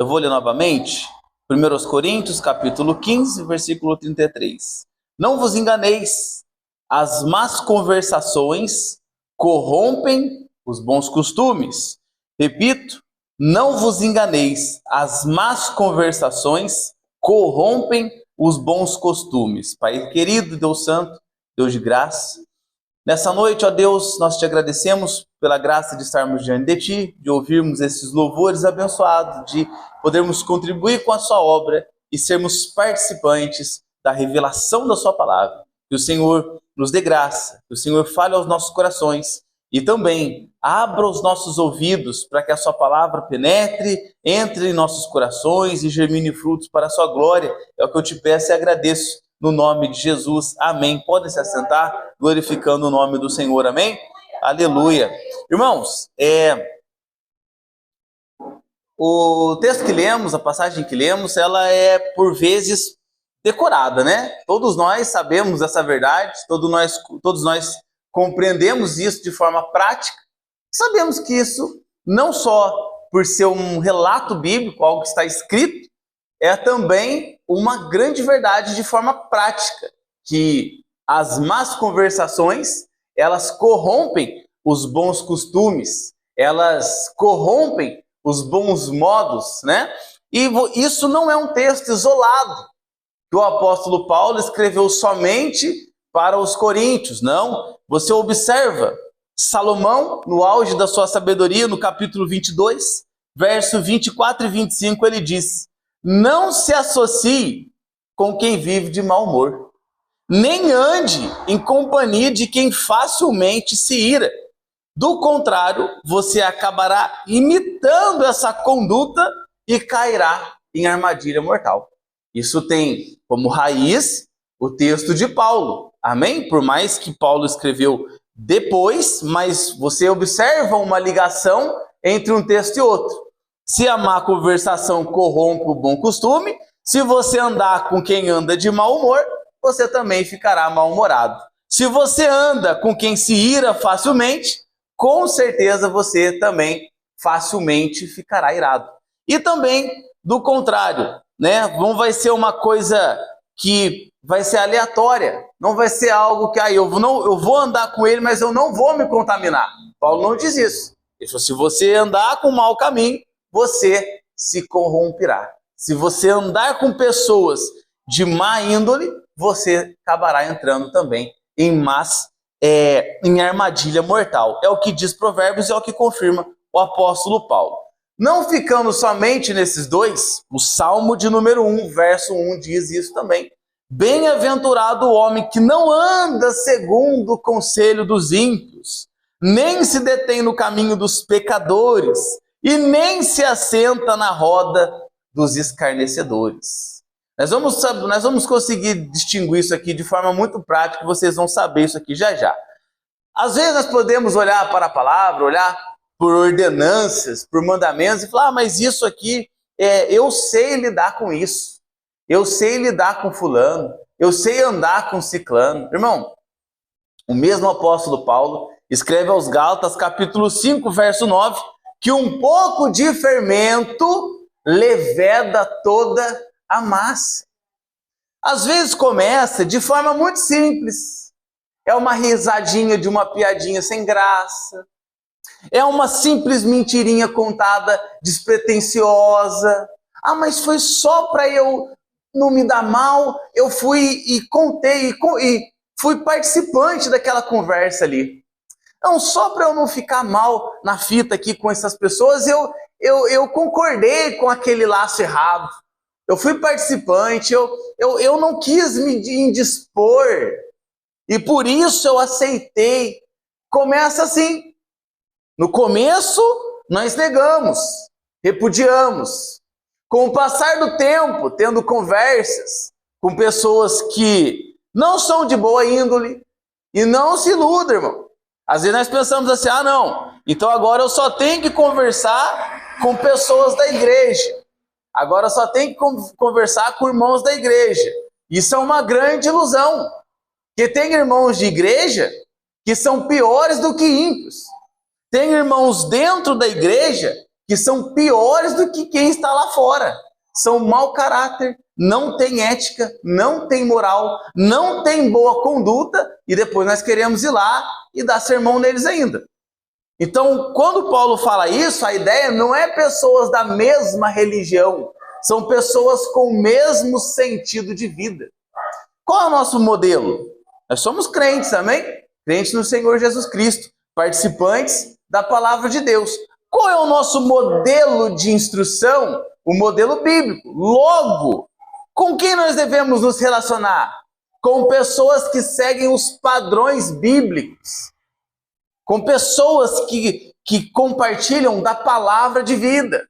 Eu vou ler novamente. 1 Coríntios, capítulo 15, versículo 33. Não vos enganeis, as más conversações corrompem os bons costumes. Repito, não vos enganeis, as más conversações corrompem os bons costumes. Pai querido, Deus santo, Deus de graça, nessa noite, ó Deus, nós te agradecemos pela graça de estarmos diante de Ti, de ouvirmos esses louvores abençoados, de podermos contribuir com a Sua obra e sermos participantes da revelação da Sua palavra. Que o Senhor nos dê graça, que o Senhor fale aos nossos corações e também abra os nossos ouvidos para que a Sua palavra penetre, entre em nossos corações e germine frutos para a Sua glória. É o que eu te peço e agradeço. No nome de Jesus, amém. Podem se assentar, glorificando o nome do Senhor, amém? Aleluia. Irmãos, o texto que lemos, a passagem que lemos, ela é por vezes decorada, né? Todos nós sabemos essa verdade, todos nós compreendemos isso de forma prática. Sabemos que isso, não só por ser um relato bíblico, algo que está escrito, é também uma grande verdade de forma prática, que as más conversações, elas corrompem os bons costumes, elas corrompem os bons modos, né? E isso não é um texto isolado, que o apóstolo Paulo escreveu somente para os coríntios, não. Você observa Salomão, no auge da sua sabedoria, no capítulo 22, verso 24 e 25, ele diz: não se associe com quem vive de mau humor, nem ande em companhia de quem facilmente se ira. Do contrário, você acabará imitando essa conduta e cairá em armadilha mortal. Isso tem como raiz o texto de Paulo, amém? Por mais que Paulo escreveu depois, mas você observa uma ligação entre um texto e outro. Se a má conversação corrompe o bom costume, se você andar com quem anda de mau humor, você também ficará mal-humorado. Se você anda com quem se ira facilmente, com certeza você também facilmente ficará irado. E também do contrário, né? Não vai ser uma coisa que vai ser aleatória, não vai ser algo que eu vou andar com ele, mas eu não vou me contaminar. Paulo não diz isso. Ele falou: se você andar com o mau caminho, você se corromperá. Se você andar com pessoas de má índole, você acabará entrando também em armadilha mortal. É o que diz Provérbios e é o que confirma o apóstolo Paulo. Não ficando somente nesses dois, o Salmo de número 1, verso 1 diz isso também. Bem-aventurado o homem que não anda segundo o conselho dos ímpios, nem se detém no caminho dos pecadores, e nem se assenta na roda dos escarnecedores. Nós vamos conseguir distinguir isso aqui de forma muito prática, vocês vão saber isso aqui já já. Às vezes nós podemos olhar para a palavra, olhar por ordenanças, por mandamentos e falar: mas isso aqui, eu sei lidar com isso, eu sei lidar com fulano, eu sei andar com ciclano. Irmão, o mesmo apóstolo Paulo escreve aos Gálatas, capítulo 5, verso 9, que um pouco de fermento leveda toda a massa. Às vezes começa de forma muito simples. É uma risadinha de uma piadinha sem graça. É uma simples mentirinha contada despretensiosa. Ah, mas foi só para eu não me dar mal. Eu fui e contei e fui participante daquela conversa ali. Não, só para eu não ficar mal na fita aqui com essas pessoas, eu concordei com aquele laço errado. Eu fui participante, eu não quis me indispor. E por isso eu aceitei. Começa assim. No começo, nós negamos, repudiamos. Com o passar do tempo, tendo conversas com pessoas que não são de boa índole, e não se iludam, irmão. Às vezes nós pensamos assim: ah, não, então agora eu só tenho que conversar com pessoas da igreja. Agora eu só tenho que conversar com irmãos da igreja. Isso é uma grande ilusão. Porque tem irmãos de igreja que são piores do que ímpios. Tem irmãos dentro da igreja que são piores do que quem está lá fora. São mau caráter, não tem ética, não tem moral, não tem boa conduta, e depois nós queremos ir lá e dar sermão neles ainda. Então, quando Paulo fala isso, a ideia não é pessoas da mesma religião, são pessoas com o mesmo sentido de vida. Qual é o nosso modelo? Nós somos crentes, amém? Crentes no Senhor Jesus Cristo, participantes da palavra de Deus. Qual é o nosso modelo de instrução? O modelo bíblico. Logo, com quem nós devemos nos relacionar? Com pessoas que seguem os padrões bíblicos. Com pessoas que compartilham da palavra de vida.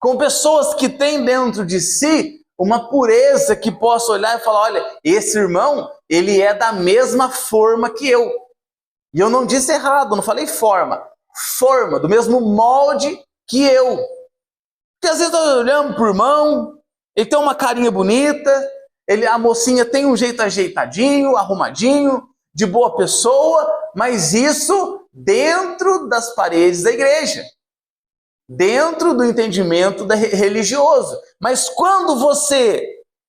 Com pessoas que têm dentro de si uma pureza que possa olhar e falar, olha, esse irmão, ele é da mesma forma que eu. E eu não disse errado, não falei forma. Forma, do mesmo molde que eu. Porque às vezes nós olhamos para o irmão, ele tem uma carinha bonita, a mocinha tem um jeito ajeitadinho, arrumadinho, de boa pessoa, mas isso dentro das paredes da igreja. Dentro do entendimento religioso. Mas quando você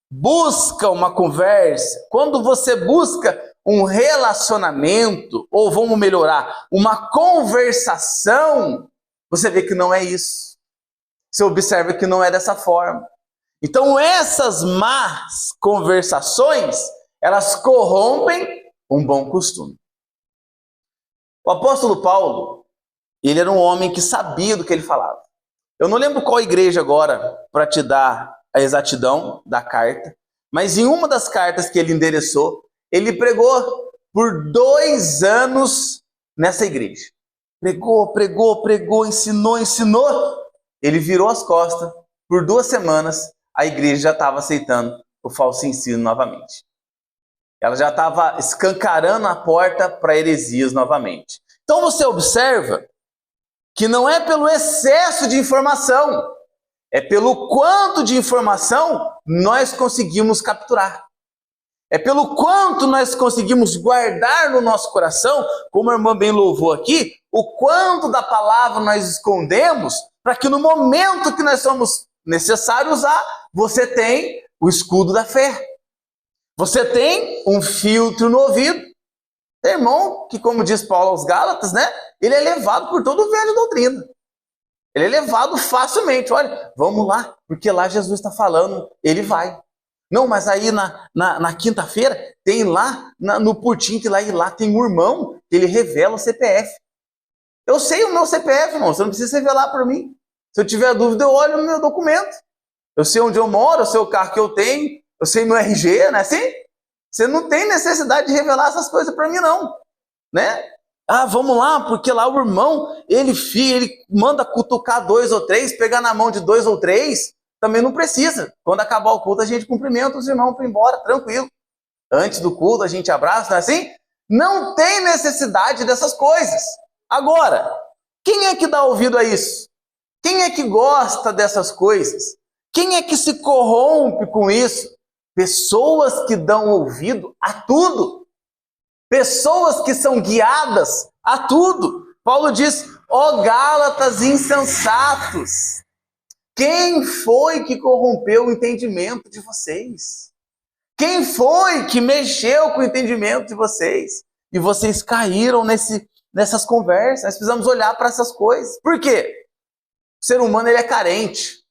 busca uma conversa, quando você busca um relacionamento, ou vamos melhorar, uma conversação, você vê que não é isso. Você observa que não é dessa forma. Então essas más conversações, elas corrompem um bom costume. O apóstolo Paulo, ele era um homem que sabia do que ele falava. Eu não lembro qual igreja agora para te dar a exatidão da carta, mas em uma das cartas que ele endereçou, ele pregou por 2 anos nessa igreja. Pregou, ensinou. Ele virou as costas, por 2 semanas, a igreja já estava aceitando o falso ensino novamente. Ela já estava escancarando a porta para heresias novamente. Então você observa que não é pelo excesso de informação, é pelo quanto de informação nós conseguimos capturar. É pelo quanto nós conseguimos guardar no nosso coração, como a irmã bem louvou aqui, o quanto da palavra nós escondemos, para que no momento que nós somos necessários usar, você tem o escudo da fé. Você tem um filtro no ouvido. Tem irmão que, como diz Paulo aos Gálatas, né? Ele é levado por todo o velho doutrina. Ele é levado facilmente. Olha, vamos lá, porque lá Jesus está falando, ele vai. Não, mas aí na quinta-feira tem lá no Putin, que lá tem um irmão que ele revela o CPF. Eu sei o meu CPF, irmão, você não precisa revelar para mim. Se eu tiver dúvida, eu olho no meu documento. Eu sei onde eu moro, eu sei o carro que eu tenho, eu sei meu RG, não é assim? Você não tem necessidade de revelar essas coisas para mim, não. Né? Ah, vamos lá, porque lá o irmão, ele manda cutucar 2 ou 3, pegar na mão de 2 ou 3, também não precisa. Quando acabar o culto, a gente cumprimenta os irmãos para ir embora, tranquilo. Antes do culto, a gente abraça, não é assim? Não tem necessidade dessas coisas. Agora, quem é que dá ouvido a isso? Quem é que gosta dessas coisas? Quem é que se corrompe com isso? Pessoas que dão ouvido a tudo. Pessoas que são guiadas a tudo. Paulo diz, ó Gálatas insensatos, quem foi que corrompeu o entendimento de vocês? Quem foi que mexeu com o entendimento de vocês? E vocês caíram nessas conversas. Nós precisamos olhar para essas coisas. Por quê? O ser humano ele é carente.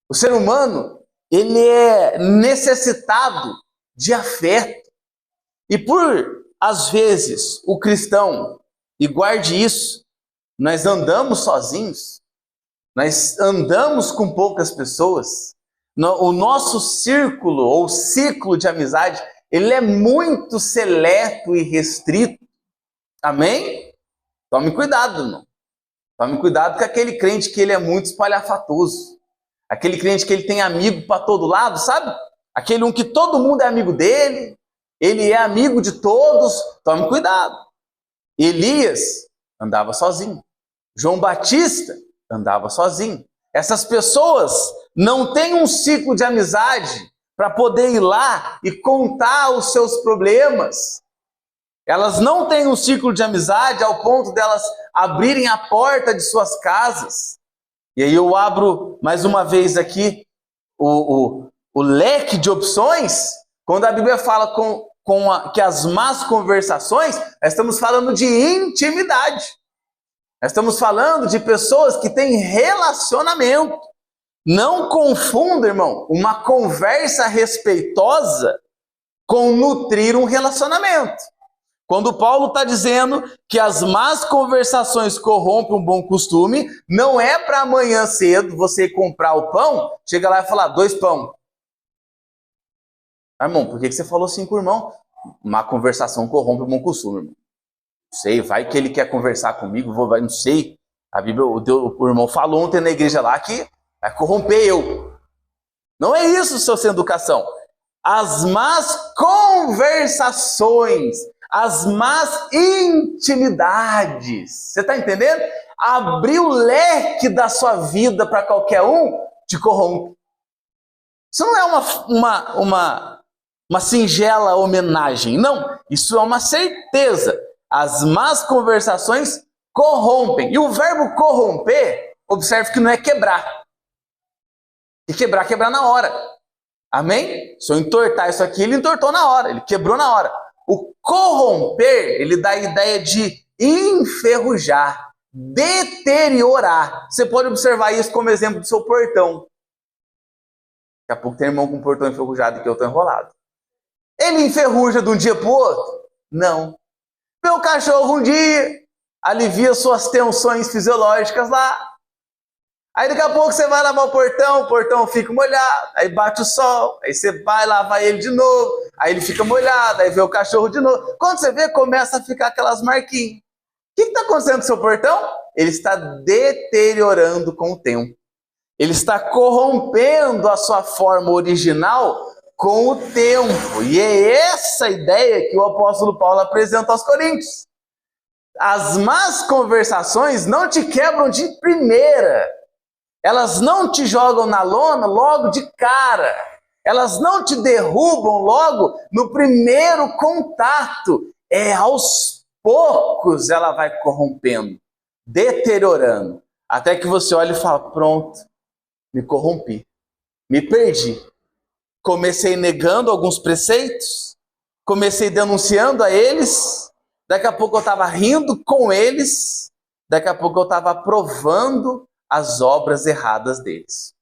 O ser humano ele é necessitado de afeto. E por, às vezes, o cristão, e guarde isso, nós andamos sozinhos, nós andamos com poucas pessoas, o nosso círculo ou ciclo de amizade, ele é muito seleto e restrito. Amém? Tome cuidado, irmão. Tome cuidado com aquele crente que ele é muito espalhafatoso. Aquele crente que ele tem amigo para todo lado, sabe? Aquele um que todo mundo é amigo dele, ele é amigo de todos. Tome cuidado. Elias andava sozinho. João Batista andava sozinho. Essas pessoas não têm um ciclo de amizade para poder ir lá e contar os seus problemas. Elas não têm um ciclo de amizade ao ponto delas abrirem a porta de suas casas E aí eu abro mais uma vez aqui o leque de opções. Quando a Bíblia fala que as más conversações, nós estamos falando de intimidade. Nós estamos falando de pessoas que têm relacionamento. Não confunda, irmão, uma conversa respeitosa com nutrir um relacionamento. Quando Paulo está dizendo que as más conversações corrompem um bom costume, não é para amanhã cedo você comprar o pão, chega lá e falar, 2 pão. Ah, irmão, por que você falou assim com o irmão? Má conversação corrompe um bom costume, irmão. Não sei, vai que ele quer conversar comigo, não sei. A Bíblia, o irmão falou ontem na igreja lá que vai corromper eu. Não é isso, seu sem educação. As más conversações, as más intimidades. Você está entendendo? Abrir o leque da sua vida para qualquer um te corrompe. Isso não é uma singela homenagem, não. Isso é uma certeza. As más conversações corrompem. E o verbo corromper, observe que não é quebrar. E quebrar na hora. Amém? Se eu entortar isso aqui, ele entortou na hora, ele quebrou na hora. O corromper, ele dá a ideia de enferrujar, deteriorar. Você pode observar isso como exemplo do seu portão. Daqui a pouco tem irmão com o portão enferrujado que eu estou enrolado. Ele enferruja de um dia para o outro? Não. Meu cachorro um dia alivia suas tensões fisiológicas lá. Aí daqui a pouco você vai lavar o portão fica molhado, aí bate o sol, aí você vai lavar ele de novo, aí ele fica molhado, aí vê o cachorro de novo. Quando você vê, começa a ficar aquelas marquinhas. O que está acontecendo com o seu portão? Ele está deteriorando com o tempo. Ele está corrompendo a sua forma original com o tempo. E é essa a ideia que o apóstolo Paulo apresenta aos Coríntios. As más conversações não te quebram de primeira. Elas não te jogam na lona logo de cara. Elas não te derrubam logo no primeiro contato. É aos poucos ela vai corrompendo, deteriorando. Até que você olha e fala, pronto, me corrompi, me perdi. Comecei negando alguns preceitos, comecei denunciando a eles, daqui a pouco eu estava rindo com eles, daqui a pouco eu estava aprovando as obras erradas deles.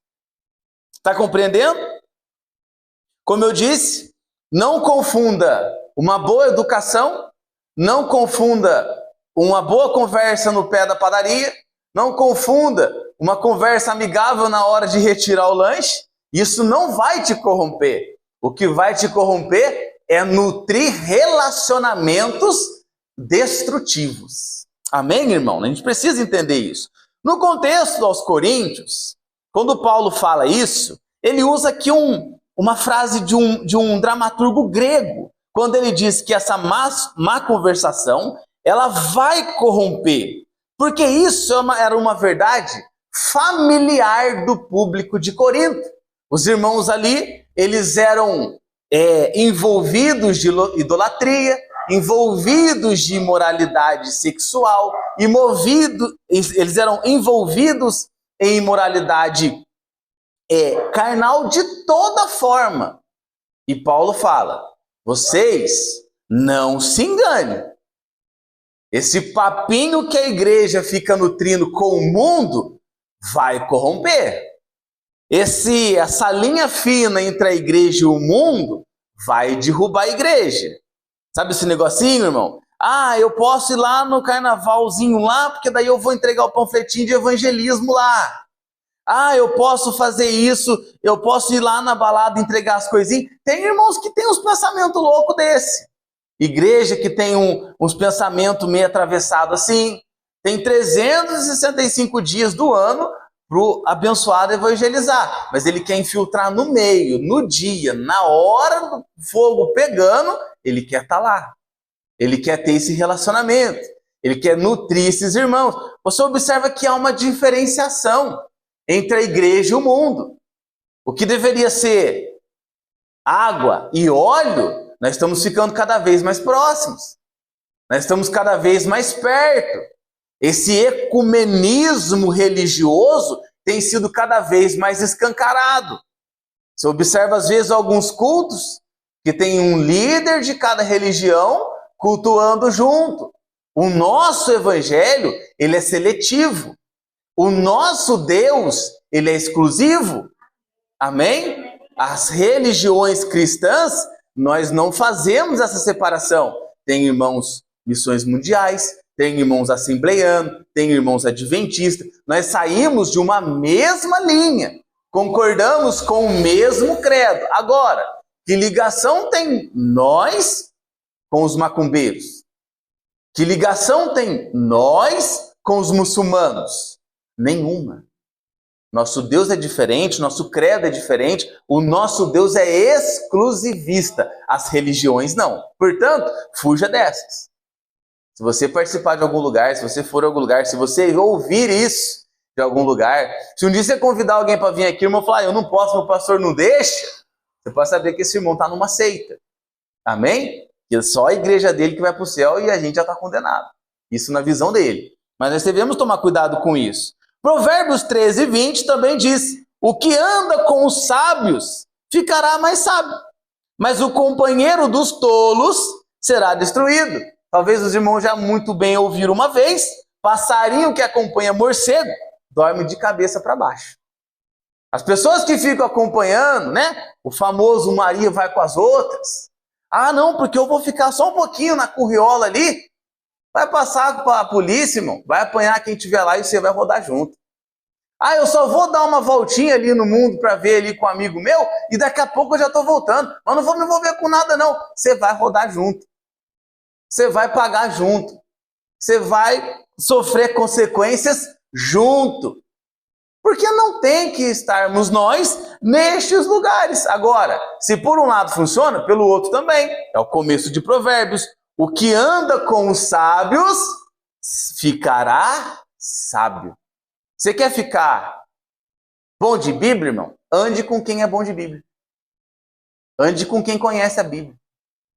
Está compreendendo? Como eu disse, não confunda uma boa educação, não confunda uma boa conversa no pé da padaria, não confunda uma conversa amigável na hora de retirar o lanche. Isso não vai te corromper. O que vai te corromper é nutrir relacionamentos destrutivos. Amém, irmão? A gente precisa entender isso. No contexto aos Coríntios, quando Paulo fala isso, ele usa aqui uma frase de um dramaturgo grego, quando ele diz que essa má conversação, ela vai corromper, porque isso era uma verdade familiar do público de Corinto. Os irmãos ali, eles eram envolvidos de idolatria, envolvidos de imoralidade sexual, eles eram envolvidos em imoralidade carnal de toda forma. E Paulo fala, vocês não se enganem. Esse papinho que a igreja fica nutrindo com o mundo vai corromper. Essa linha fina entre a igreja e o mundo vai derrubar a igreja. Sabe esse negocinho, irmão? Ah, eu posso ir lá no carnavalzinho lá, porque daí eu vou entregar o panfletinho de evangelismo lá. Ah, eu posso fazer isso, eu posso ir lá na balada entregar as coisinhas. Tem irmãos que têm uns pensamentos loucos desse. Igreja que tem uns pensamentos meio atravessados assim. Tem 365 dias do ano para o abençoado evangelizar. Mas ele quer infiltrar no meio, no dia, na hora do fogo pegando, ele quer estar lá. Ele quer ter esse relacionamento. Ele quer nutrir esses irmãos. Você observa que há uma diferenciação entre a igreja e o mundo. O que deveria ser água e óleo, nós estamos ficando cada vez mais próximos. Nós estamos cada vez mais perto. Esse ecumenismo religioso tem sido cada vez mais escancarado. Você observa, às vezes, alguns cultos que tem um líder de cada religião cultuando junto. O nosso evangelho, ele é seletivo. O nosso Deus, ele é exclusivo. Amém? As religiões cristãs, nós não fazemos essa separação. Tem irmãos missões mundiais, tem irmãos assembleianos, tem irmãos adventistas. Nós saímos de uma mesma linha. Concordamos com o mesmo credo. Agora, que ligação tem nós com os macumbeiros? Que ligação tem nós com os muçulmanos? Nenhuma. Nosso Deus é diferente, nosso credo é diferente, o nosso Deus é exclusivista. As religiões não. Portanto, fuja dessas. Se você participar de algum lugar, se você for a algum lugar, se você ouvir isso de algum lugar, se um dia você convidar alguém para vir aqui, o irmão falar, eu não posso, meu pastor não deixa, você pode saber que esse irmão está numa seita. Amém? Que é só a igreja dele que vai para o céu e a gente já está condenado. Isso na visão dele. Mas nós devemos tomar cuidado com isso. Provérbios 13, 20 também diz, o que anda com os sábios ficará mais sábio, mas o companheiro dos tolos será destruído. Talvez os irmãos já muito bem ouviram uma vez, passarinho que acompanha morcego dorme de cabeça para baixo. As pessoas que ficam acompanhando, né? O famoso Maria vai com as outras. Ah, não, porque eu vou ficar só um pouquinho na curriola ali. Vai passar para a polícia, irmão. Vai apanhar quem estiver lá e você vai rodar junto. Ah, eu só vou dar uma voltinha ali no mundo para ver ali com um amigo meu e daqui a pouco eu já estou voltando. Mas não vou me envolver com nada, não. Você vai rodar junto. Você vai pagar junto. Você vai sofrer consequências junto. Porque não tem que estarmos nós nestes lugares. Agora, se por um lado funciona, pelo outro também. É o começo de Provérbios. O que anda com os sábios ficará sábio. Você quer ficar bom de Bíblia, irmão? Ande com quem é bom de Bíblia. Ande com quem conhece a Bíblia.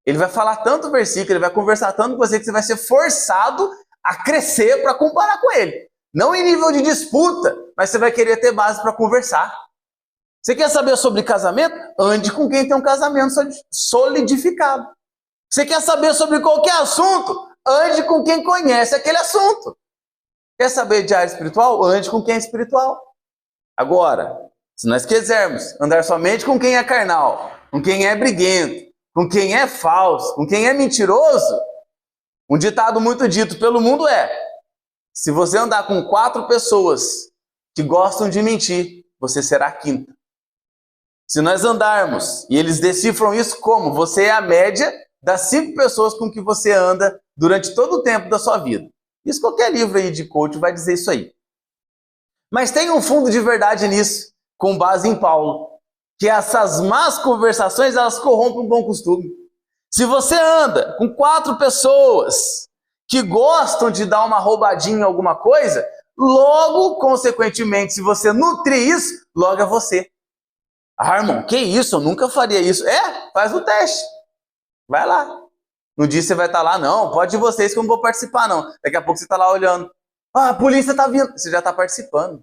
Ele vai falar tanto versículo, ele vai conversar tanto com você que você vai ser forçado a crescer para comparar com ele. Não em nível de disputa, mas você vai querer ter base para conversar. Você quer saber sobre casamento? Ande com quem tem um casamento solidificado. Você quer saber sobre qualquer assunto? Ande com quem conhece aquele assunto. Quer saber de área espiritual? Ande com quem é espiritual. Agora, se nós quisermos andar somente com quem é carnal, com quem é briguento, com quem é falso, com quem é mentiroso, um ditado muito dito pelo mundo é: se você andar com 4 pessoas que gostam de mentir, você será a quinta. Se nós andarmos, e eles decifram isso como? Você é a média das 5 pessoas com que você anda durante todo o tempo da sua vida. Isso qualquer livro aí de coach vai dizer isso aí. Mas tem um fundo de verdade nisso, com base em Paulo, que essas más conversações, elas corrompem um bom costume. Se você anda com 4 pessoas que gostam de dar uma roubadinha em alguma coisa, logo, consequentemente, se você nutrir isso, logo é você. Ah, irmão, que isso? Eu nunca faria isso. Faz o teste. Vai lá. No dia você vai estar lá, não, pode ir vocês que eu não vou participar, não. Daqui a pouco você está lá olhando. Ah, a polícia está vindo. Você já está participando.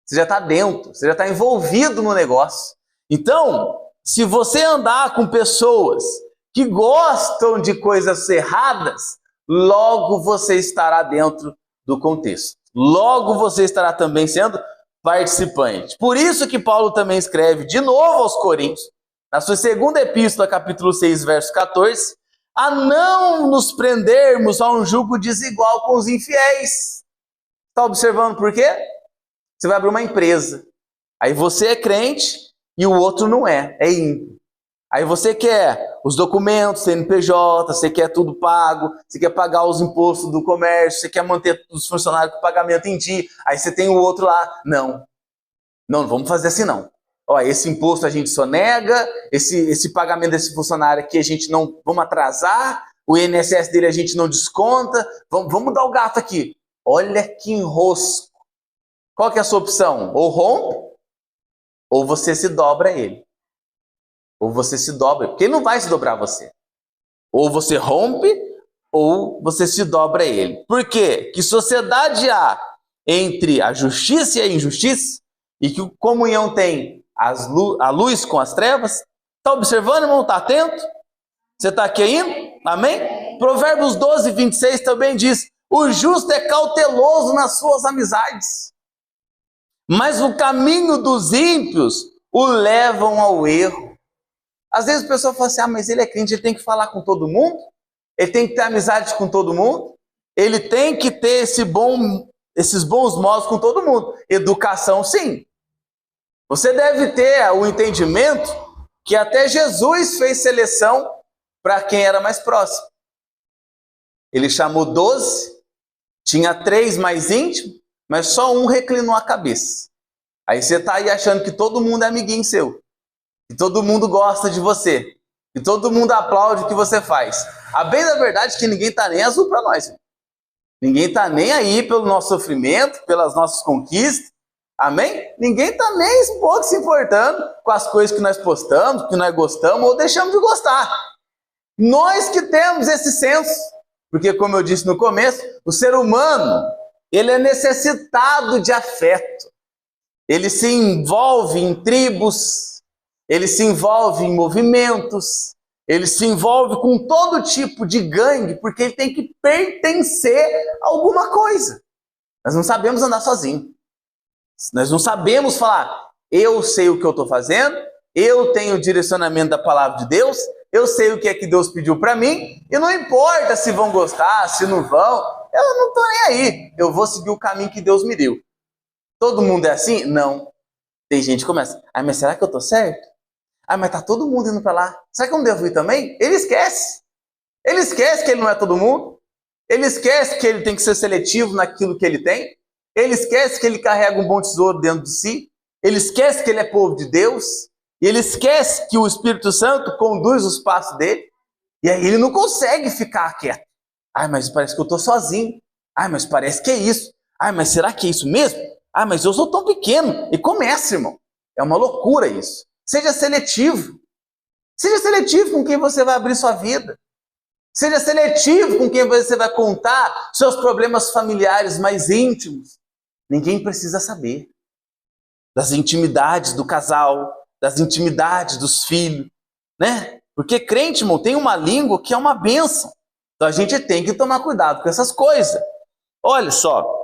Você já está dentro. Você já está envolvido no negócio. Então, se você andar com pessoas que gostam de coisas erradas, logo você estará dentro do contexto. Logo você estará também sendo participante. Por isso que Paulo também escreve de novo aos Coríntios, na sua segunda epístola, capítulo 6, verso 14, a não nos prendermos a um jugo desigual com os infiéis. Está observando por quê? Você vai abrir uma empresa. Aí você é crente e o outro não é ímpio. Aí você quer os documentos, CNPJ, você quer tudo pago, você quer pagar os impostos do comércio, você quer manter os funcionários com pagamento em dia. Aí você tem o outro lá. Não, vamos fazer assim não. Ó, esse imposto a gente sonega, esse pagamento desse funcionário aqui a gente não, vamos atrasar, o INSS dele a gente não desconta, vamos dar o gato aqui. Olha que enrosco. Qual que é a sua opção? Ou rompe, ou você se dobra a ele. Ou você se dobra, porque ele não vai se dobrar a você. Ou você rompe, ou você se dobra a ele. Por quê? Que sociedade há entre a justiça e a injustiça? E que comunhão tem a luz com as trevas? Está observando, irmão? Está atento? Você está aqui ainda? Amém? Provérbios 12, 26 também diz: o justo é cauteloso nas suas amizades, mas o caminho dos ímpios o levam ao erro. Às vezes a pessoa fala assim: ah, mas ele é crente, ele tem que falar com todo mundo? Ele tem que ter amizade com todo mundo? Ele tem que ter esses bons modos com todo mundo? Educação, sim. Você deve ter o entendimento que até Jesus fez seleção para quem era mais próximo. Ele chamou 12, tinha 3 mais íntimos, mas só um reclinou a cabeça. Aí você está aí achando que todo mundo é amiguinho seu, que todo mundo gosta de você, que todo mundo aplaude o que você faz. A bem da verdade é que ninguém está nem azul para nós. Ninguém está nem aí pelo nosso sofrimento, pelas nossas conquistas. Amém? Ninguém está nem um pouco se importando com as coisas que nós postamos, que nós gostamos ou deixamos de gostar. Nós que temos esse senso, porque como eu disse no começo, o ser humano, ele é necessitado de afeto. Ele se envolve em tribos, ele se envolve em movimentos, ele se envolve com todo tipo de gangue, porque ele tem que pertencer a alguma coisa. Nós não sabemos andar sozinho. Nós não sabemos falar: eu sei o que eu estou fazendo, eu tenho o direcionamento da palavra de Deus, eu sei o que é que Deus pediu para mim, e não importa se vão gostar, se não vão, eu não estou nem aí. Eu vou seguir o caminho que Deus me deu. Todo mundo é assim? Não. Tem gente que começa: ah, mas será que eu estou certo? Ah, mas está todo mundo indo para lá. Será que eu não devo ir também? Ele esquece. Ele esquece que ele não é todo mundo. Ele esquece que ele tem que ser seletivo naquilo que ele tem. Ele esquece que ele carrega um bom tesouro dentro de si. Ele esquece que ele é povo de Deus. E ele esquece que o Espírito Santo conduz os passos dele. E aí ele não consegue ficar quieto. Ai, mas parece que eu estou sozinho. Ai, mas parece que é isso. Ai, mas será que é isso mesmo? Ai, mas eu sou tão pequeno. E começa, irmão. É uma loucura isso. Seja seletivo. Seja seletivo com quem você vai abrir sua vida. Seja seletivo com quem você vai contar seus problemas familiares mais íntimos. Ninguém precisa saber das intimidades do casal, das intimidades dos filhos, né? Porque crente, irmão, tem uma língua que é uma bênção. Então a gente tem que tomar cuidado com essas coisas. Olha só.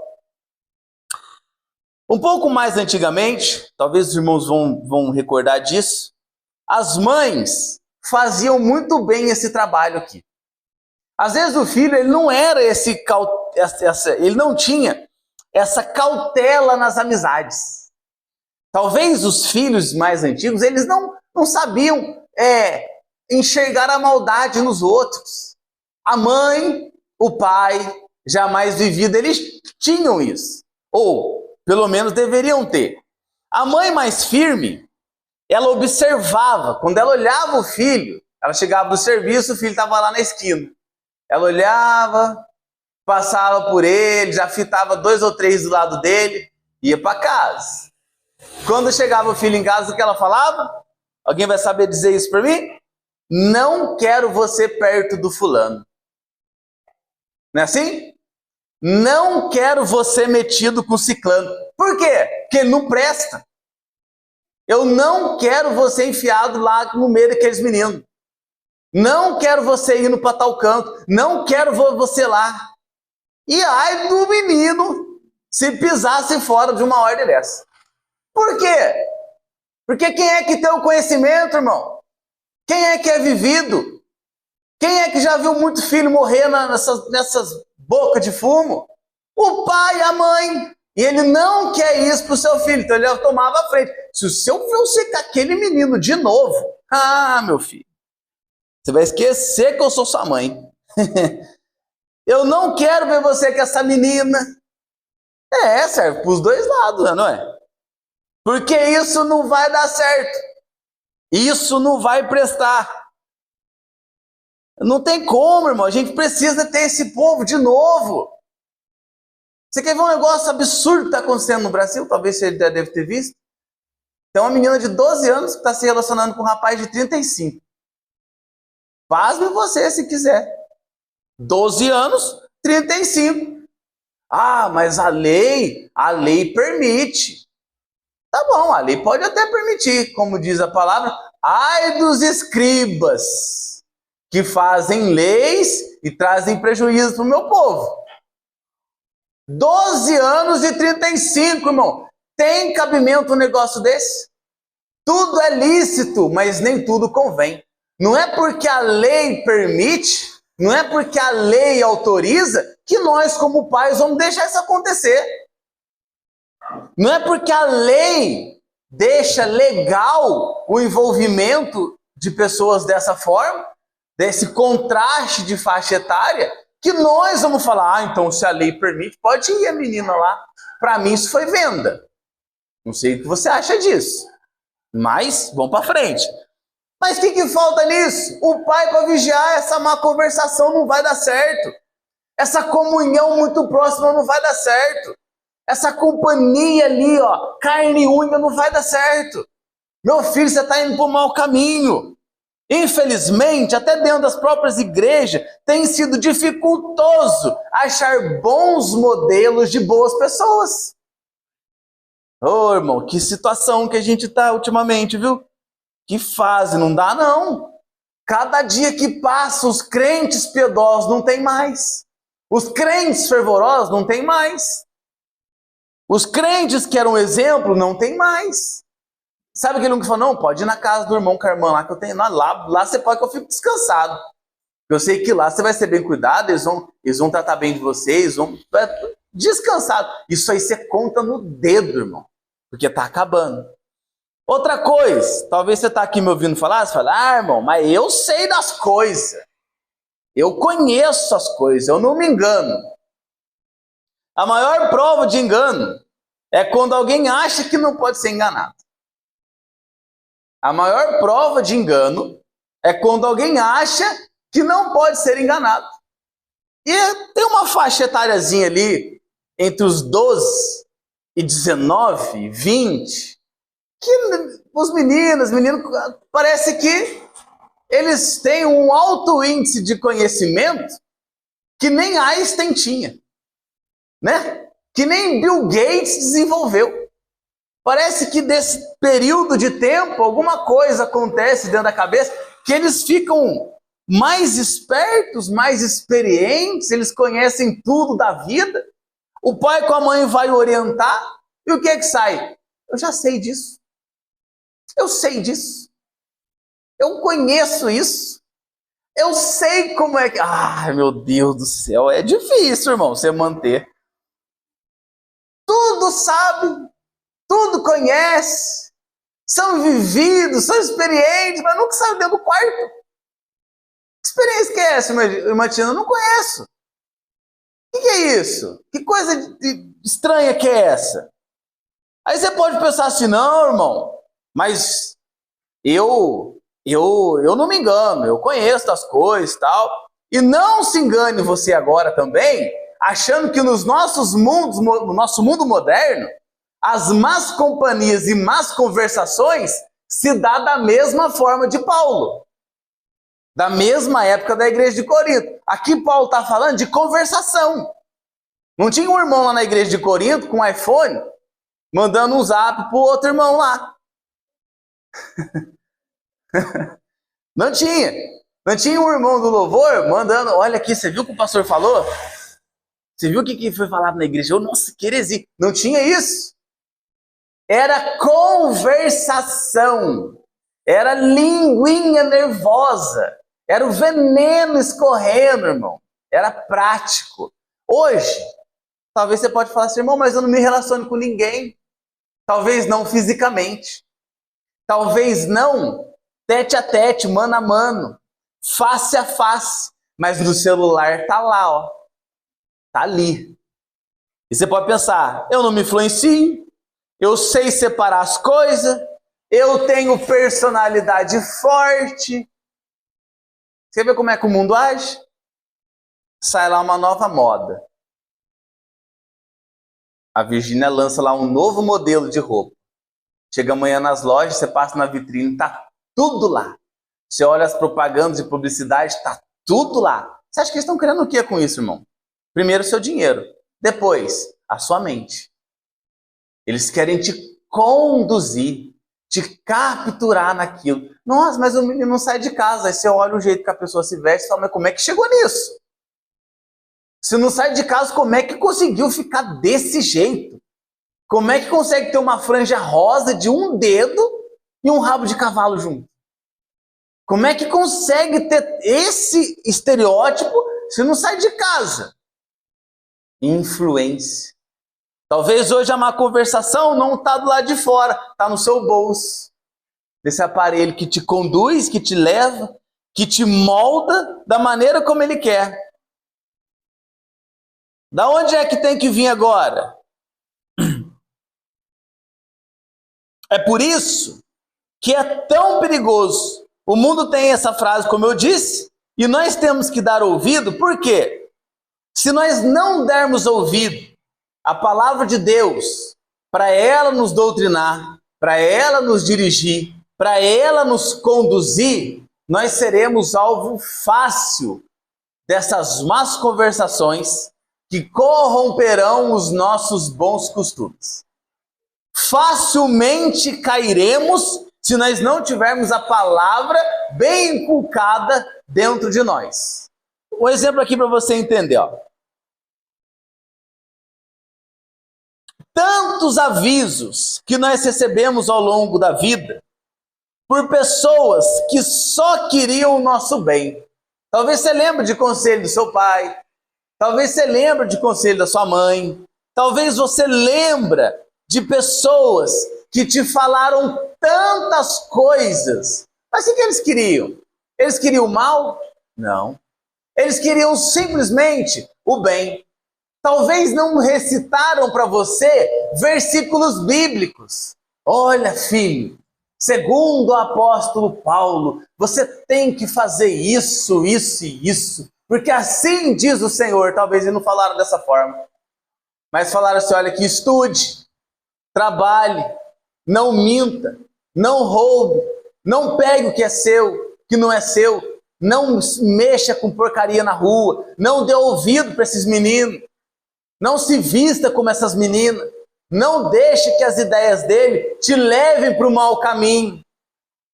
Um pouco mais antigamente, talvez os irmãos vão recordar disso, as mães faziam muito bem esse trabalho aqui. Às vezes o filho ele não era ele não tinha essa cautela nas amizades. Talvez os filhos mais antigos, eles não sabiam enxergar a maldade nos outros. A mãe, o pai, jamais vivido, eles tinham isso. Ou, pelo menos, deveriam ter. A mãe mais firme, ela observava. Quando ela olhava o filho, ela chegava do serviço, o filho estava lá na esquina. Ela olhava, passava por ele, já fitava 2 ou 3 do lado dele, ia para casa. Quando chegava o filho em casa, o que ela falava? Alguém vai saber dizer isso para mim? Não quero você perto do fulano. Não é assim? Não quero você metido com o ciclano. Por quê? Porque ele não presta. Eu não quero você enfiado lá no meio daqueles meninos. Não quero você indo para tal canto. Não quero você lá. E ai do menino se pisasse fora de uma ordem dessa. Por quê? Porque quem é que tem o conhecimento, irmão? Quem é que é vivido? Quem é que já viu muito filho morrer nessas bocas de fumo? O pai, a mãe. E ele não quer isso para o seu filho, então ele tomava a frente. Se o seu filho secar aquele menino de novo, meu filho, você vai esquecer que eu sou sua mãe. Eu não quero ver você com essa menina. Serve para os dois lados, não é? Porque isso não vai dar certo. Isso não vai prestar. Não tem como, irmão. A gente precisa ter esse povo de novo. Você quer ver um negócio absurdo que está acontecendo no Brasil? Talvez você já deve ter visto. Tem uma menina de 12 anos que está se relacionando com um rapaz de 35. Pasme você se quiser. 12 anos, 35. Mas a lei permite. Tá bom, a lei pode até permitir, como diz a palavra, ai dos escribas que fazem leis e trazem prejuízo para o meu povo. 12 anos e 35, irmão. Tem cabimento um negócio desse? Tudo é lícito, mas nem tudo convém. Não é porque a lei permite, não é porque a lei autoriza, que nós, como pais, vamos deixar isso acontecer. Não é porque a lei deixa legal o envolvimento de pessoas dessa forma, desse contraste de faixa etária, que nós vamos falar, ah, então se a lei permite, pode ir a menina lá. Para mim isso foi venda. Não sei o que você acha disso. Mas, vamos para frente. Mas o que falta nisso? O pai para vigiar essa má conversação não vai dar certo. Essa comunhão muito próxima não vai dar certo. Essa companhia ali, ó, carne e unha, não vai dar certo. Meu filho, você está indo para o mau caminho. Infelizmente, até dentro das próprias igrejas, tem sido dificultoso achar bons modelos de boas pessoas. Ô, irmão, que situação que a gente está ultimamente, viu? Que fase, não dá não. Cada dia que passa, os crentes piedosos não tem mais. Os crentes fervorosos não tem mais. Os crentes que eram exemplo não tem mais. Sabe aquele um que falou, não, pode ir na casa do irmão com a irmã lá, que eu tenho lá você pode que eu fico descansado. Eu sei que lá você vai ser bem cuidado, eles vão tratar bem de vocês, vão descansado. Isso aí você conta no dedo, irmão, porque tá acabando. Outra coisa, talvez você tá aqui me ouvindo falar, você fala, ah, irmão, mas eu sei das coisas. Eu conheço as coisas, eu não me engano. A maior prova de engano é quando alguém acha que não pode ser enganado. A maior prova de engano é quando alguém acha que não pode ser enganado. E tem uma faixa etáriazinha ali, entre os 12 e 19, 20, que os meninos, parece que eles têm um alto índice de conhecimento que nem Einstein tinha, né? Que nem Bill Gates desenvolveu. Parece que desse período de tempo, alguma coisa acontece dentro da cabeça, que eles ficam mais espertos, mais experientes, eles conhecem tudo da vida. O pai com a mãe vai orientar, e o que é que sai? Eu já sei disso. Eu sei disso. Eu conheço isso. Eu sei como é que... Ai, meu Deus do céu, é difícil, irmão, você manter. Tudo sabe. Tudo conhece, são vividos, são experientes, mas nunca saiu dentro do quarto. Que experiência que é essa, irmã Tina? Eu não conheço. O que é isso? Que coisa estranha que é essa? Aí você pode pensar assim, não, irmão, mas eu não me engano, eu conheço das coisas e tal. E não se engane você agora também, achando que no nosso mundo moderno, as más companhias e más conversações se dá da mesma forma de Paulo. Da mesma época da igreja de Corinto. Aqui Paulo está falando de conversação. Não tinha um irmão lá na igreja de Corinto com um iPhone mandando um zap para o outro irmão lá. Não tinha. Não tinha um irmão do louvor mandando, olha aqui, você viu o que o pastor falou? Você viu o que foi falado na igreja? Nossa, que heresia. Não tinha isso. Era conversação, era linguinha nervosa, era o veneno escorrendo, irmão, era prático. Hoje, talvez você pode falar assim, irmão, mas eu não me relaciono com ninguém. Talvez não fisicamente, talvez não tete a tete, mano a mano, face a face, mas no celular tá lá, ó, tá ali. E você pode pensar, eu não me influencio, eu sei separar as coisas, eu tenho personalidade forte. Você vê como é que o mundo age? Sai lá uma nova moda. A Virgínia lança lá um novo modelo de roupa. Chega amanhã nas lojas, você passa na vitrine, tá tudo lá. Você olha as propagandas de publicidade, tá tudo lá. Você acha que eles estão querendo o que com isso, irmão? Primeiro o seu dinheiro, depois a sua mente. Eles querem te conduzir, te capturar naquilo. Nossa, mas o menino não sai de casa. Aí você olha o jeito que a pessoa se veste e fala, mas como é que chegou nisso? Se não sai de casa, como é que conseguiu ficar desse jeito? Como é que consegue ter uma franja rosa de um dedo e um rabo de cavalo junto? Como é que consegue ter esse estereótipo se não sai de casa? Influência. Talvez hoje a má conversação não está do lado de fora, está no seu bolso. Desse aparelho que te conduz, que te leva, que te molda da maneira como ele quer. Da onde é que tem que vir agora? É por isso que é tão perigoso. O mundo tem essa frase, como eu disse, e nós temos que dar ouvido, por quê? Se nós não dermos ouvido à palavra de Deus, para ela nos doutrinar, para ela nos dirigir, para ela nos conduzir, nós seremos alvo fácil dessas más conversações que corromperão os nossos bons costumes. Facilmente cairemos se nós não tivermos a palavra bem inculcada dentro de nós. Um exemplo aqui para você entender, ó. Tantos avisos que nós recebemos ao longo da vida por pessoas que só queriam o nosso bem. Talvez você lembre de conselho do seu pai, talvez você lembre de conselho da sua mãe, talvez você lembre de pessoas que te falaram tantas coisas. Mas o que eles queriam? Eles queriam o mal? Não. Eles queriam simplesmente o bem. Talvez não recitaram para você versículos bíblicos. Olha, filho, segundo o apóstolo Paulo, você tem que fazer isso, isso e isso, porque assim diz o Senhor. Talvez eles não falaram dessa forma, mas falaram assim, olha, que estude, trabalhe, não minta, não roube, não pegue o que é seu, que não é seu, não mexa com porcaria na rua, não dê ouvido para esses meninos, não se vista como essas meninas, não deixe que as ideias dele te levem para o mau caminho.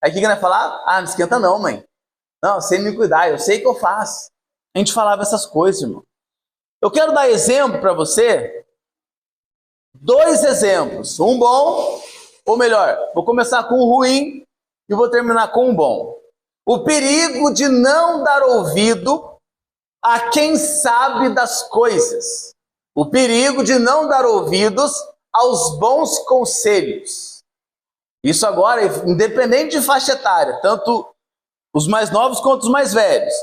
Aí o que ele vai falar? Ah, não esquenta não, mãe. Não, sem me cuidar, eu sei que eu faço. A gente falava essas coisas, irmão. Eu quero dar exemplo para você, 2 exemplos, um bom, ou melhor, vou começar com o ruim e vou terminar com o bom. O perigo de não dar ouvido a quem sabe das coisas. O perigo de não dar ouvidos aos bons conselhos. Isso agora, independente de faixa etária, tanto os mais novos quanto os mais velhos.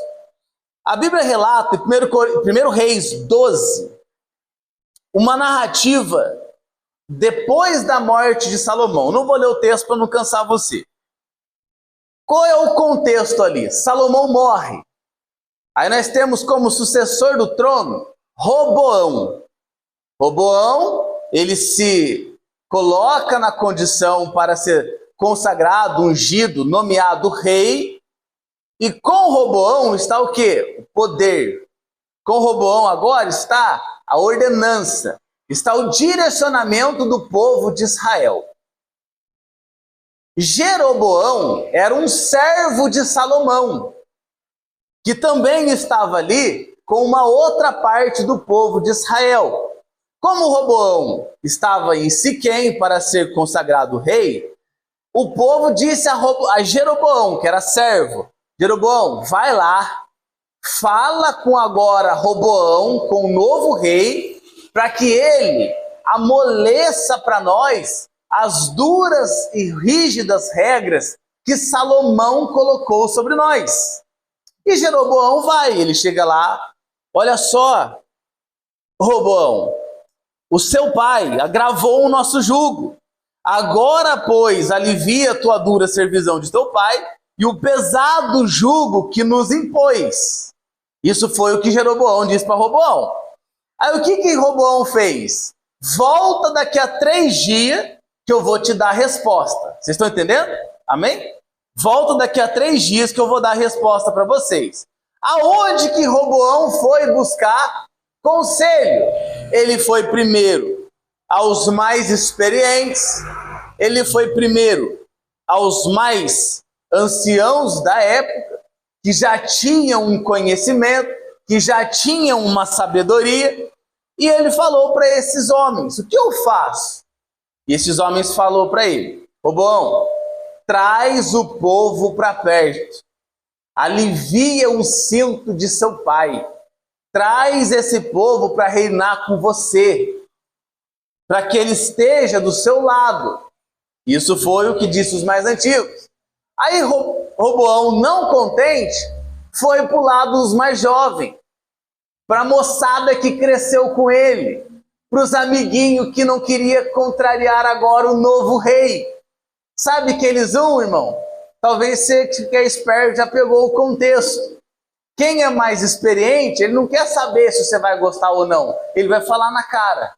A Bíblia relata, em 1 Reis 12, uma narrativa depois da morte de Salomão. Não vou ler o texto para não cansar você. Qual é o contexto ali? Salomão morre. Aí nós temos como sucessor do trono Roboão. Roboão, ele se coloca na condição para ser consagrado, ungido, nomeado rei. E com Roboão está o quê? O poder. Com Roboão agora está a ordenança, está o direcionamento do povo de Israel. Jeroboão era um servo de Salomão, que também estava ali com uma outra parte do povo de Israel. Como Roboão estava em Siquém para ser consagrado rei, o povo disse a Jeroboão, que era servo, Jeroboão, vai lá, fala com agora Roboão, com o novo rei, para que ele amoleça para nós as duras e rígidas regras que Salomão colocou sobre nós. E Jeroboão vai, ele chega lá, olha só, Roboão, o seu pai agravou o nosso jugo. Agora, pois, alivia a tua dura servidão de teu pai e o pesado jugo que nos impôs. Isso foi o que Jeroboão disse para Roboão. Aí o que Roboão fez? Volta daqui a 3 dias que eu vou te dar a resposta. Vocês estão entendendo? Amém? Volta daqui a 3 dias que eu vou dar a resposta para vocês. Aonde que Roboão foi buscar conselho? Ele foi primeiro aos mais experientes, ele foi primeiro aos mais anciãos da época, que já tinham um conhecimento, que já tinham uma sabedoria, e ele falou para esses homens: o que eu faço? E esses homens falaram para ele: Roboão, traz o povo para perto, alivia o cinto de seu pai, traz esse povo para reinar com você, para que ele esteja do seu lado. Isso foi o que disse os mais antigos. Aí Roboão, não contente, foi para o lado dos mais jovens, para a moçada que cresceu com ele, para os amiguinhos que não queria contrariar agora o novo rei. Sabe que eles vão, irmão? Talvez você que é esperto já pegou o contexto. Quem é mais experiente, ele não quer saber se você vai gostar ou não. Ele vai falar na cara.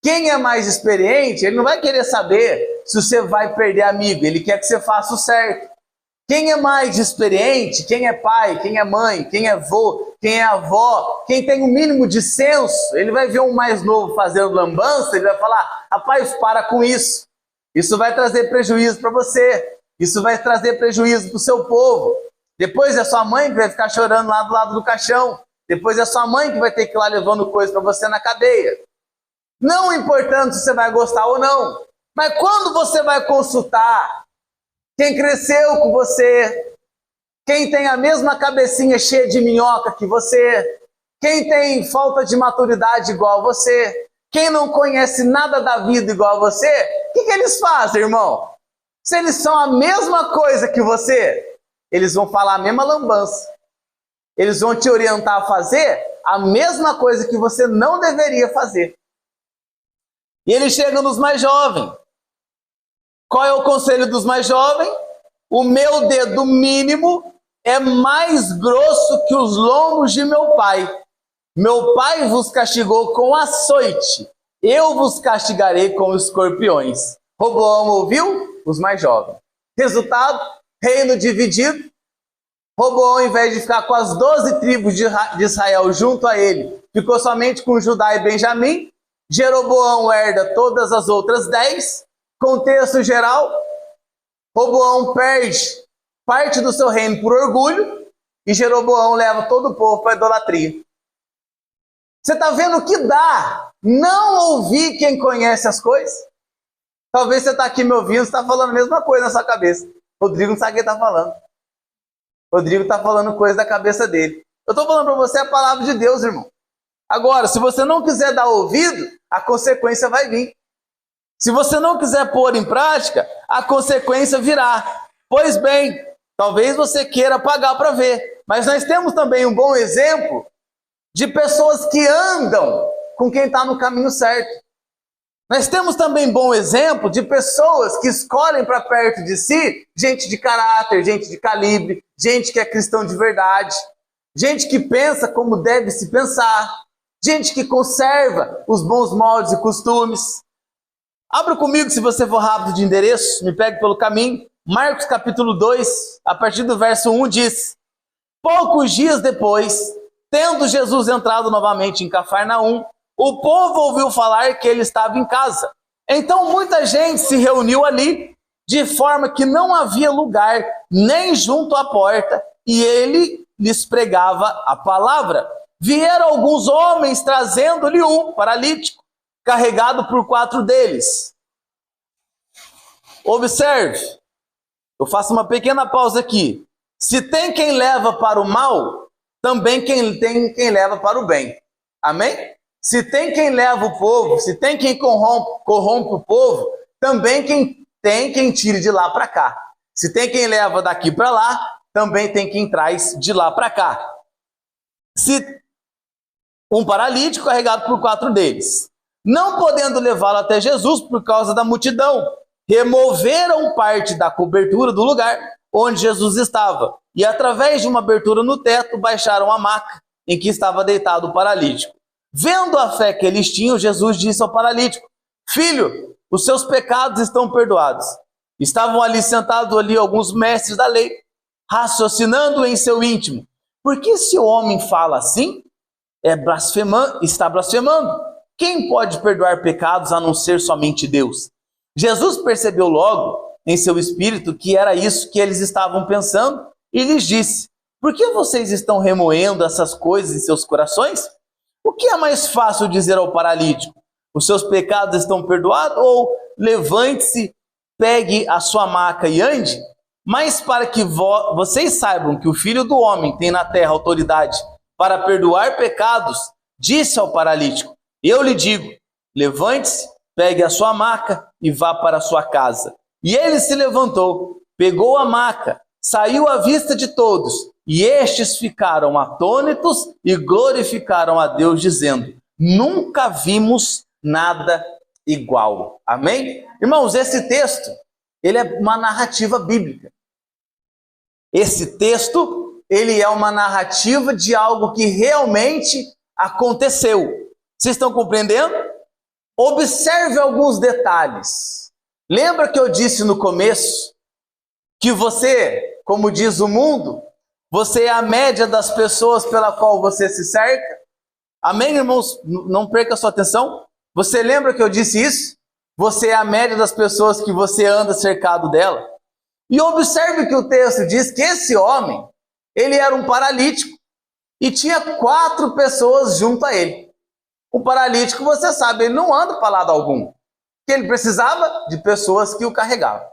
Quem é mais experiente, ele não vai querer saber se você vai perder amigo. Ele quer que você faça o certo. Quem é mais experiente, quem é pai, quem é mãe, quem é vô, quem é avó, quem tem o mínimo de senso, ele vai ver um mais novo fazendo lambança, ele vai falar: rapaz, para com isso. Isso vai trazer prejuízo para você. Isso vai trazer prejuízo para o seu povo. Depois é sua mãe que vai ficar chorando lá do lado do caixão. Depois é sua mãe que vai ter que ir lá levando coisa para você na cadeia. Não importando se você vai gostar ou não. Mas quando você vai consultar quem cresceu com você, quem tem a mesma cabecinha cheia de minhoca que você, quem tem falta de maturidade igual a você, quem não conhece nada da vida igual a você, o que eles fazem, irmão? Se eles são a mesma coisa que você, eles vão falar a mesma lambança. Eles vão te orientar a fazer a mesma coisa que você não deveria fazer. E eles chegam nos mais jovens. Qual é o conselho dos mais jovens? O meu dedo mínimo é mais grosso que os lombos de meu pai. Meu pai vos castigou com açoite, eu vos castigarei com escorpiões. Roboão ouviu? Os mais jovens. Resultado, reino dividido. Roboão, ao invés de ficar com as 12 tribos de Israel junto a ele, ficou somente com Judá e Benjamim. Jeroboão herda todas as outras 10. Contexto geral, Roboão perde parte do seu reino por orgulho e Jeroboão leva todo o povo para a idolatria. Você está vendo o que dá não ouvir quem conhece as coisas? Talvez você está aqui me ouvindo, está falando a mesma coisa na sua cabeça. Rodrigo não sabe o que está falando. Rodrigo está falando coisa da cabeça dele. Eu estou falando para você a palavra de Deus, irmão. Agora, se você não quiser dar ouvido, a consequência vai vir. Se você não quiser pôr em prática, a consequência virá. Pois bem, talvez você queira pagar para ver. Mas nós temos também um bom exemplo de pessoas que andam com quem está no caminho certo. Nós temos também bom exemplo de pessoas que escolhem para perto de si gente de caráter, gente de calibre, gente que é cristão de verdade, gente que pensa como deve se pensar, gente que conserva os bons moldes e costumes. Abra comigo, se você for rápido de endereço, me pegue pelo caminho. Marcos capítulo 2, a partir do verso 1 diz: poucos dias depois, tendo Jesus entrado novamente em Cafarnaum, o povo ouviu falar que ele estava em casa. Então muita gente se reuniu ali, de forma que não havia lugar nem junto à porta, e ele lhes pregava a palavra. Vieram alguns homens trazendo-lhe um paralítico, carregado por 4 deles. Observe, eu faço uma pequena pausa aqui. Se tem quem leva para o mal, também tem quem leva para o bem. Amém? Se tem quem leva o povo, se tem quem corrompe o povo, também tem quem tire de lá para cá. Se tem quem leva daqui para lá, também tem quem traz de lá para cá. Se um paralítico carregado por 4 deles, não podendo levá-lo até Jesus por causa da multidão, removeram parte da cobertura do lugar onde Jesus estava e, através de uma abertura no teto, baixaram a maca em que estava deitado o paralítico. Vendo a fé que eles tinham, Jesus disse ao paralítico: filho, os seus pecados estão perdoados. Estavam ali sentados alguns mestres da lei, raciocinando em seu íntimo: por que esse homem fala assim? Está blasfemando. Quem pode perdoar pecados a não ser somente Deus? Jesus percebeu logo em seu espírito que era isso que eles estavam pensando e lhes disse: por que vocês estão remoendo essas coisas em seus corações? O que é mais fácil dizer ao paralítico: os seus pecados estão perdoados? Ou levante-se, pegue a sua maca e ande? Mas para que vocês saibam que o Filho do Homem tem na terra autoridade para perdoar pecados, disse ao paralítico: eu lhe digo, levante-se, pegue a sua maca e vá para a sua casa. E ele se levantou, pegou a maca, saiu à vista de todos, e estes ficaram atônitos e glorificaram a Deus, dizendo: nunca vimos nada igual. Amém? Irmãos, esse texto, ele é uma narrativa bíblica. Esse texto, ele é uma narrativa de algo que realmente aconteceu. Vocês estão compreendendo? Observe alguns detalhes. Lembra que eu disse no começo que você, como diz o mundo, você é a média das pessoas pela qual você se cerca? Amém, irmãos? Não perca a sua atenção. Você lembra que eu disse isso? Você é a média das pessoas que você anda cercado dela. E observe que o texto diz que esse homem, ele era um paralítico e tinha 4 pessoas junto a ele. O paralítico, você sabe, ele não anda para lado algum, porque ele precisava de pessoas que o carregavam.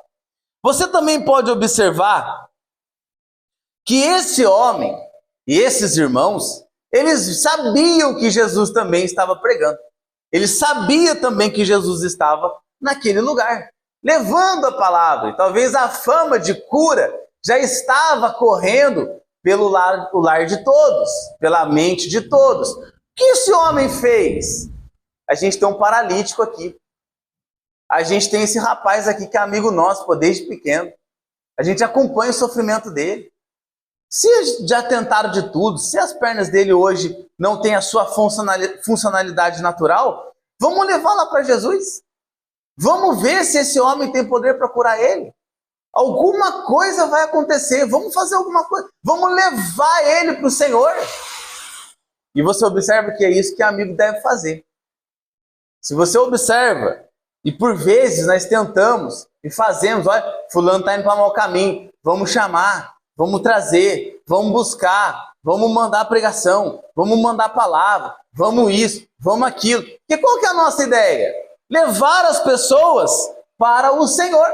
Você também pode observar que esse homem e esses irmãos, eles sabiam que Jesus também estava pregando. Eles sabiam também que Jesus estava naquele lugar, levando a palavra. E talvez a fama de cura já estava correndo pelo lar de todos, pela mente de todos. O que esse homem fez? A gente tem um paralítico aqui. A gente tem esse rapaz aqui que é amigo nosso, pô, desde pequeno. A gente acompanha o sofrimento dele. Se já tentaram de tudo, se as pernas dele hoje não têm a sua funcionalidade natural, vamos levar lá para Jesus. Vamos ver se esse homem tem poder para curar ele. Alguma coisa vai acontecer, vamos fazer alguma coisa. Vamos levar ele para o Senhor. E você observa que é isso que amigo deve fazer. Se você observa, e por vezes nós tentamos e fazemos, olha, fulano está indo para mau caminho, vamos chamar, vamos trazer, vamos buscar, vamos mandar pregação, vamos mandar palavra, vamos isso, vamos aquilo. Porque qual que é a nossa ideia? Levar as pessoas para o Senhor.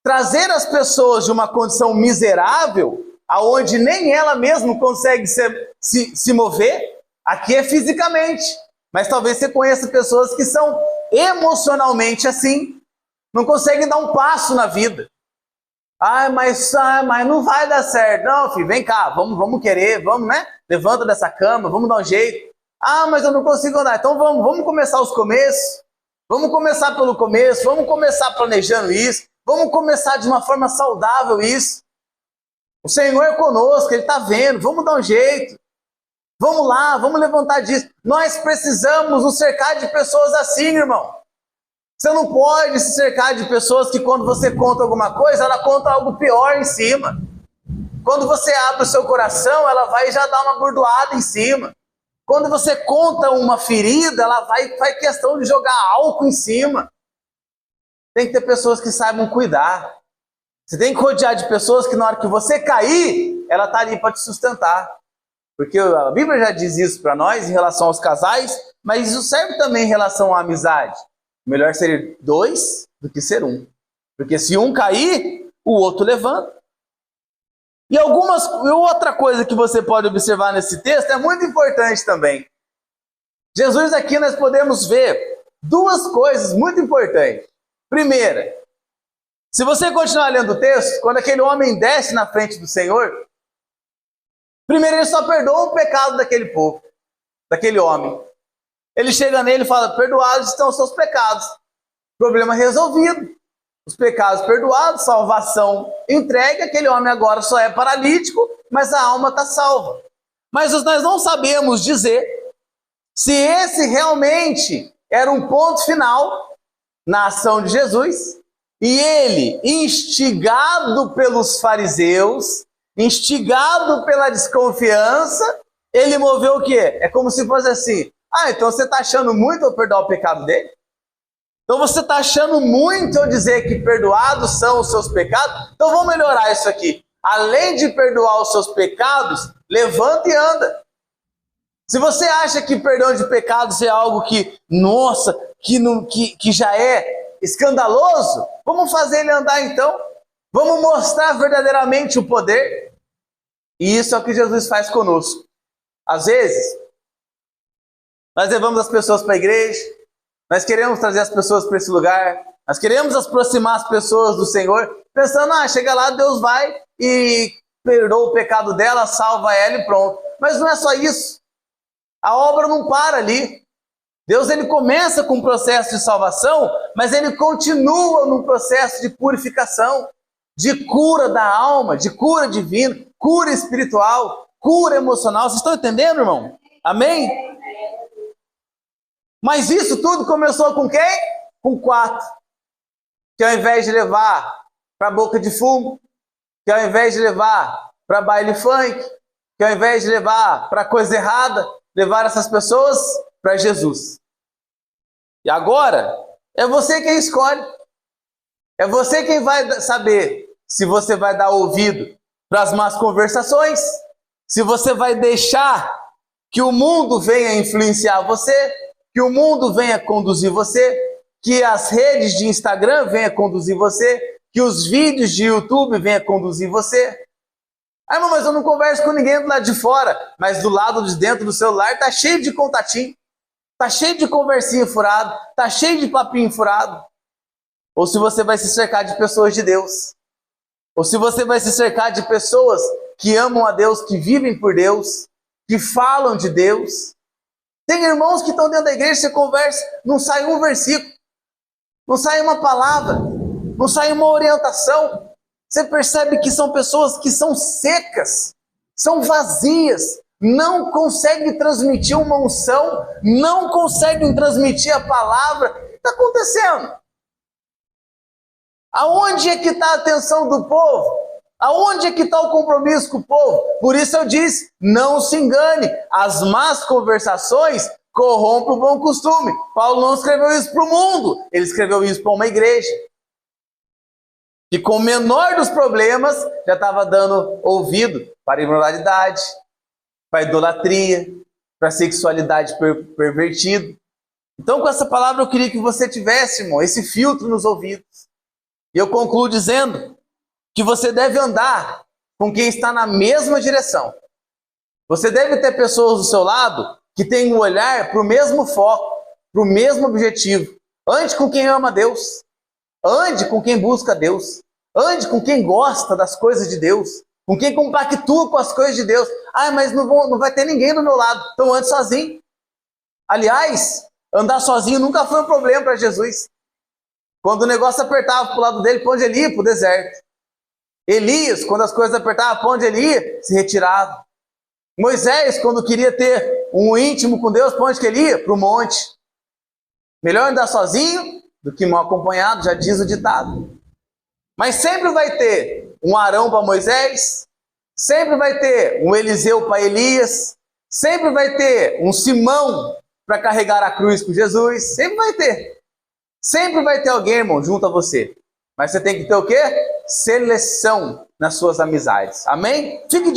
Trazer as pessoas de uma condição miserável, aonde nem ela mesma consegue se mover, aqui é fisicamente. Mas talvez você conheça pessoas que são emocionalmente assim, não conseguem dar um passo na vida. Mas não vai dar certo. Não, filho, vem cá, vamos querer, vamos, né? Levanta dessa cama, vamos dar um jeito. Mas eu não consigo andar. Então vamos começar os começos. Vamos começar pelo começo, vamos começar planejando isso. Vamos começar de uma forma saudável isso. O Senhor é conosco, Ele está vendo, vamos dar um jeito. Vamos lá, vamos levantar disso. Nós precisamos nos cercar de pessoas assim, irmão. Você não pode se cercar de pessoas que quando você conta alguma coisa, ela conta algo pior em cima. Quando você abre o seu coração, ela vai já dar uma bordoada em cima. Quando você conta uma ferida, ela faz questão de jogar álcool em cima. Tem que ter pessoas que saibam cuidar. Você tem que rodear de pessoas que na hora que você cair, ela está ali para te sustentar. Porque a Bíblia já diz isso para nós em relação aos casais, mas isso serve também em relação à amizade. Melhor ser 2 do que ser 1. Porque se um cair, o outro levanta. E outra coisa que você pode observar nesse texto é muito importante também. Jesus aqui nós podemos ver 2 coisas muito importantes. Primeira, se você continuar lendo o texto, quando aquele homem desce na frente do Senhor, primeiro ele só perdoa o pecado daquele povo, daquele homem. Ele chega nele e fala: perdoados estão os seus pecados. Problema resolvido. Os pecados perdoados, salvação entregue. Aquele homem agora só é paralítico, mas a alma está salva. Mas nós não sabemos dizer se esse realmente era um ponto final na ação de Jesus. E ele, instigado pelos fariseus, instigado pela desconfiança, ele moveu o quê? É como se fosse assim: então você está achando muito eu perdoar o pecado dele? Então você está achando muito eu dizer que perdoados são os seus pecados? Então vamos melhorar isso aqui. Além de perdoar os seus pecados, levanta e anda. Se você acha que perdão de pecados é algo que, nossa, que já é escandaloso, vamos fazer ele andar então. Vamos mostrar verdadeiramente o poder. E isso é o que Jesus faz conosco. Às vezes, nós levamos as pessoas para a igreja, nós queremos trazer as pessoas para esse lugar, nós queremos aproximar as pessoas do Senhor, pensando, chega lá, Deus vai e perdoa o pecado dela, salva ela e pronto. Mas não é só isso. A obra não para ali. Deus ele começa com um processo de salvação, mas ele continua num processo de purificação, de cura da alma, de cura divina, cura espiritual, cura emocional. Vocês estão entendendo, irmão? Amém? Mas isso tudo começou com quem? Com 4. Que ao invés de levar para boca de fumo, que ao invés de levar para baile funk, que ao invés de levar para coisa errada, levar essas pessoas para Jesus. E agora, é você quem escolhe. É você quem vai saber se você vai dar ouvido para as más conversações, se você vai deixar que o mundo venha influenciar você, que o mundo venha conduzir você, que as redes de Instagram venham conduzir você, que os vídeos de YouTube venham conduzir você. Irmão, mas eu não converso com ninguém do lado de fora, mas do lado de dentro do celular tá cheio de contatinho, tá cheio de conversinha furada, tá cheio de papinho furado. Ou se você vai se cercar de pessoas de Deus, ou se você vai se cercar de pessoas que amam a Deus, que vivem por Deus, que falam de Deus. Tem irmãos que estão dentro da igreja, você conversa, não sai um versículo, não sai uma palavra, não sai uma orientação. Você percebe que são pessoas que são secas, são vazias, não conseguem transmitir uma unção, não conseguem transmitir a palavra. O que está acontecendo? Aonde é que está a atenção do povo? Aonde é que está o compromisso com o povo? Por isso eu disse, não se engane, as más conversações corrompem o bom costume. Paulo não escreveu isso para o mundo, ele escreveu isso para uma igreja. E com o menor dos problemas, já estava dando ouvido para a imoralidade, para a idolatria, para a sexualidade pervertida. Então com essa palavra eu queria que você tivesse, irmão, esse filtro nos ouvidos. E eu concluo dizendo que você deve andar com quem está na mesma direção. Você deve ter pessoas do seu lado que têm um olhar para o mesmo foco, para o mesmo objetivo. Ande com quem ama Deus. Ande com quem busca Deus. Ande com quem gosta das coisas de Deus. Com quem compactua com as coisas de Deus. Mas não vai ter ninguém do meu lado. Então ande sozinho. Aliás, andar sozinho nunca foi um problema para Jesus. Quando o negócio apertava para o lado dele, para onde ele ia? Para o deserto. Elias, quando as coisas apertavam, para onde ele ia? Se retirava. Moisés, quando queria ter um íntimo com Deus, para onde que ele ia? Para o monte. Melhor andar sozinho do que mal acompanhado, já diz o ditado. Mas sempre vai ter um Arão para Moisés, sempre vai ter um Eliseu para Elias, sempre vai ter um Simão para carregar a cruz com Jesus, sempre vai ter. Sempre vai ter alguém, irmão, junto a você. Mas você tem que ter o quê? Seleção nas suas amizades. Amém? Fique